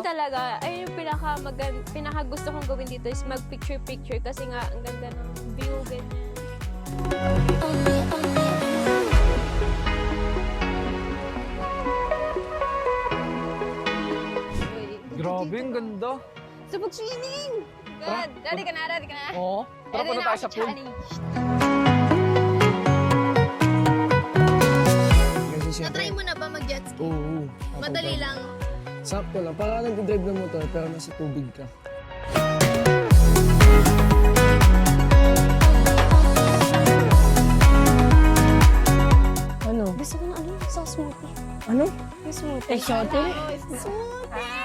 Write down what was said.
talaga, ay yung pinaka gusto kong gawin dito is mag-picture-picture kasi nga ang ganda ng view, ganyan. Grabe, ang ganda. Subok swimming! Good! Ready ka na? Ready ka na? Oo. Tara, punta tayo sa pool. Kasi siyempre, Na-try mo na ba mag-jet ski? oo. Madali lang. Sakto lang. Para nag-drive ng motor pero nasa tubig ka. Ano? Gusto ko na ano? Sa smoothie. Ano? Yung smoothie. Exotic? Smoothie!